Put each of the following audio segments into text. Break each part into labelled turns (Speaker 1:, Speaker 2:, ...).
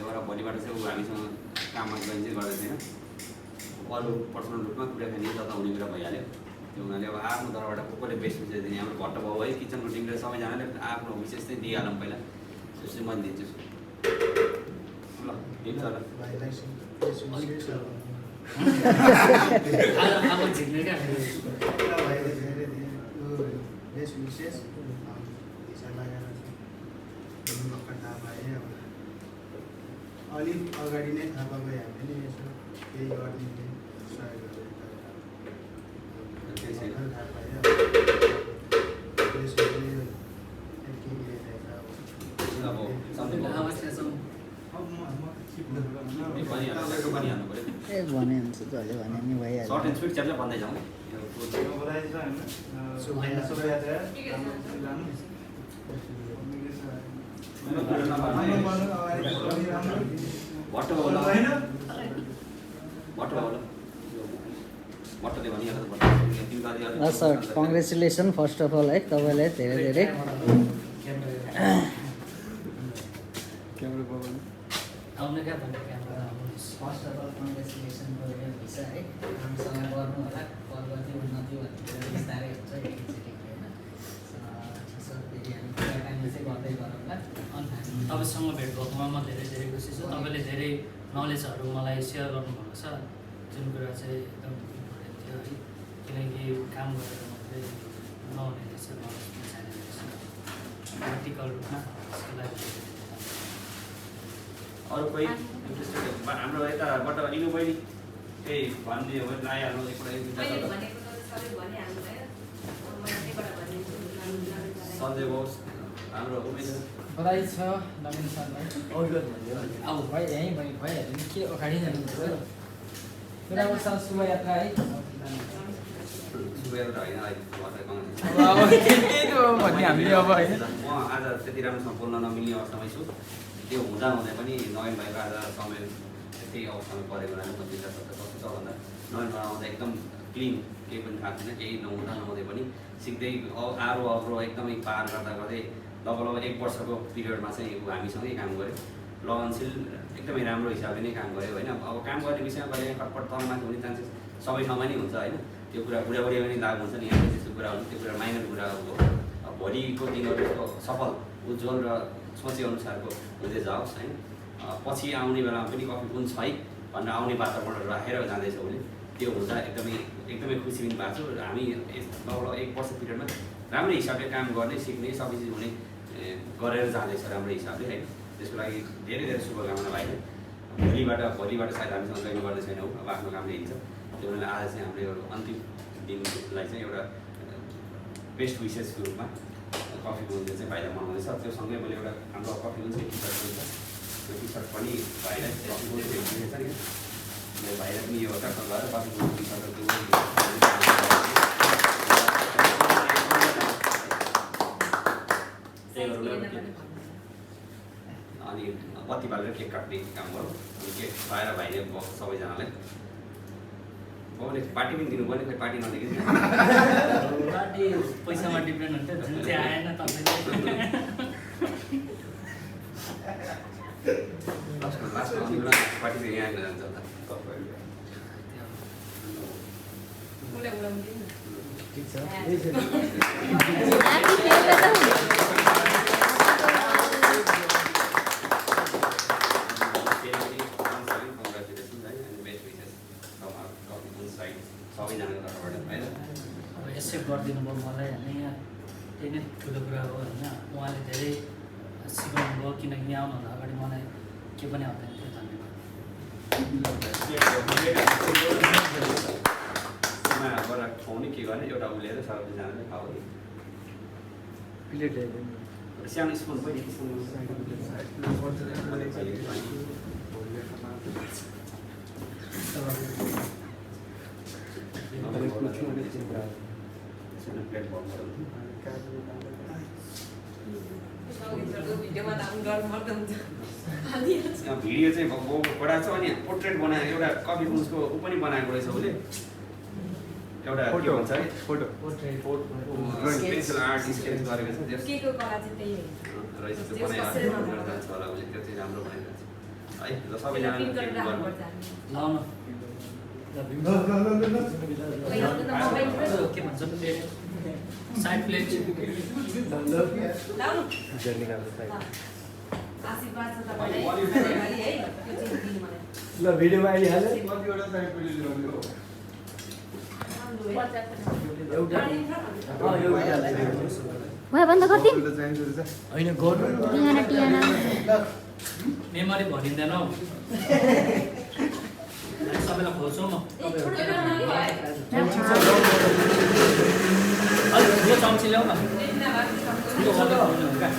Speaker 1: त्यो भएर भोलिबाट चाहिँ ऊ हामीसँग काममा जोइन चाहिँ गर्दै छैन। अरू पर्सनल रूपमा कुराकानी जता हुने कुरा भइहाल्यो। त्यो हुनाले अब आफ्नो तर्फबाट कसले बेस्ट विशेष दिने हाम्रो भट्ट भाउ है किचनको टिमले सबैजनाले आफ्नो विशेष चाहिँ दिइहालौँ पहिला त्यो चाहिँ मैले दिन्छु ल दिन्छ होला
Speaker 2: अलिक अगाडि नै थाहा पाएको हामीले यसो केही गरिदिने सहयोग
Speaker 3: भने हुन्छ जसले भने नि भइहाल्छ।
Speaker 1: सर्ट एन्ड स्विट च्याप्चा भन्दै जाउँ भट्ट होला भट्टले भनिहाल्छ
Speaker 3: sir congratulation first of all है तपाईँलाई धेरै धेरै फर्स्ट अफ अल कङ्ग्रेचुलेसन गरेर भिसा है राम्रोसँग गर्नु होला पर्वती उन्नति भन्ने बिस्तारै हुन्छ एकैचोटि होइन सर फेरि हामी कुराकानी चाहिँ गर्दै गरौँला।
Speaker 4: तपाईँसँग भेट भएकोमा म धेरै धेरै खुसी छु। तपाईँले धेरै नलेजहरू मलाई सेयर गर्नुभएको छ जुन कुरा चाहिँ एकदम इम्पोर्टेन्ट थियो है किनकि काम गरेर मात्रै नहुने रहेछ नलेज पनि चाहिने रहेछ प्र्याक्टिकल रूपमा त्यसको लागि
Speaker 1: अरू कोही इन्ट्रेस्टेड हाम्रो यताबाट लिनु बहिनी केही भन्ने हो आइहाल्नु सन्जय बोस हाम्रो उमेश
Speaker 5: बधाई छ नवीन सरलाई। अब भयो यहीँ भइहाल्यो नि के अगाडि जानुहुन्छ पुरानो साल शुभयात्रा है भन्ने हामीले अब होइन
Speaker 1: म आज त्यति राम्रोसँग बोल्न नमिल्ने अवस्थामै छु। त्यो हुँदा हुँदै पनि नयन भाइको आज समय त्यही अवस्थामा परेको हुनाले म दुईवटा शब्द कस्तो छ भन्दा नयन भाइ आउँदा एकदम क्लिन केही पनि थाहा छैन केही नहुँदै पनि सिक्दै आरो अग्रो एकदमै पार गर्दा गर्दै लगभग 1 वर्षको पिरियडमा चाहिँ ऊ हामीसँगै काम गऱ्यो लगनशील एकदमै राम्रो हिसाबले नै काम गऱ्यो होइन। अब काम गर्ने विषयमा कहिले खटपट तलमाथि हुने चान्सेस सबै ठाउँमा नै हुन्छ होइन त्यो कुरा बुढाबुढीमा पनि लागु हुन्छ नि यहाँ त्यस्तो कुरा हुन्छ त्यो कुरा माइनर कुरा हो। भोलिको दिनहरू सफल उज्जवल र सोचेअनुसारको हुँदै जाओस् होइन। पछि आउने बेलामा पनि कफी कुन छ है भनेर आउने वातावरण राखेर जाँदैछ उसले त्यो हुँदा एकदमै खुसी पनि भएको छु। हामी लगभग 1 वर्ष पिरियडमा राम्रै हिसाबले काम गर्ने सिक्ने सबै चिज हुने गरेर जाँदैछ राम्रो हिसाबले होइन। त्यसको लागि धेरै धेरै शुभकामना भाइले भोलिबाट सायद हामीसँग जोइन गर्दै छैनौँ अब आफ्नो कामले हिँड्छ त्यो हुनाले आज चाहिँ हाम्रो यो अन्तिम दिनलाई चाहिँ एउटा बेस्ट विसेसको रूपमा कफी गुन्जले चाहिँ भाइलाई मनाउँदैछ। त्यो सँगै मैले एउटा हाम्रो कफी गुन्ज टी सर्ट पनि छ त्यो टी सर्ट पनि भाइलाई कफी गुन्ज दिएछ नि भाइलाई पनि यो टक्क गरेर कफी गुन्ज टी सर्ट अनि बत्ती बालेर केक काट्ने काम गरौँ अनि केक खुवाएर भाइले सबैजनालाई बाउले पार्टी पनि दिनु पर्ने खोइ पार्टी नदिएको
Speaker 4: पार्टी पैसामा डिपेन्ड हुन्छ जुन चाहिँ आएन तपाईँले
Speaker 1: लास्टमा आउने बेला पार्टी चाहिँ यहाँ आएर जान्छ
Speaker 3: ठिक छ
Speaker 4: अब एक्सेप्ट गरिदिनु भयो मलाई होइन यहाँ त्यही नै ठुलो कुरा हो होइन। उहाँले धेरै सिकाउनु भयो किनकि यहाँ आउनुभन्दा अगाडि मलाई के पनि आउँदैन थियो।
Speaker 1: धन्यवाद खुवाउने के गर्ने एउटा उलेर सबैजनाले खाऊ
Speaker 3: प्लेट
Speaker 1: सानो स्पुन पनि भिडियो चाहिँ बडा छ अनि पोर्ट्रेट बनाएर एउटा कफी गुन्जको ऊ पनि बनाएको रहेछ उसले एउटा के भन्छ है
Speaker 3: फोटो
Speaker 1: पेन्सिल आर्ट स्केच गरेको छ
Speaker 6: केको कला चाहिँ त्यही हो
Speaker 1: रहेछ त्यो बनाइरहेको छ होला उसले त्यो चाहिँ राम्रो बनाइरहेको छ है ल सबैजना
Speaker 6: पिन गरेर राख्नुपर्छ
Speaker 4: लाउन के भन्छ साइड प्लेट
Speaker 6: लाउनु आशीर्वाद छ तपाईलाई है त्यो चाहिँ दिनु मलाई
Speaker 5: ल भिडियोमा आइहाल्यो
Speaker 7: भयो बन्द गरिदिउँ
Speaker 4: होइन गर्नु
Speaker 7: टियाना टियाना
Speaker 4: मेमोरी भनिँदैन हौ सबैलाई खोज्छौँ म अलिक ठुलो चम्ची ल्याऊ न ठुलो सबै खुवाउनु हो क्या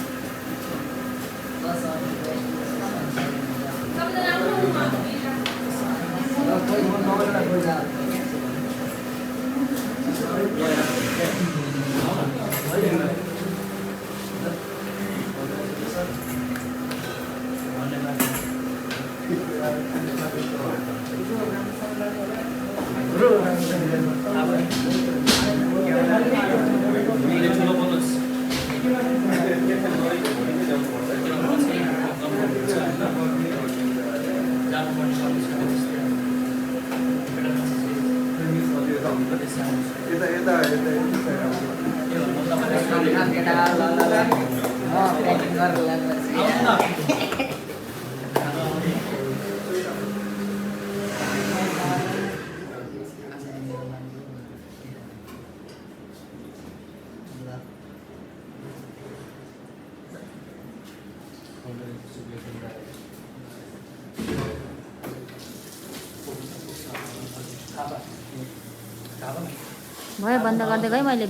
Speaker 4: ठुलो बोल्नुहोस्
Speaker 7: भयो बन्द गर्दै गएँ मैले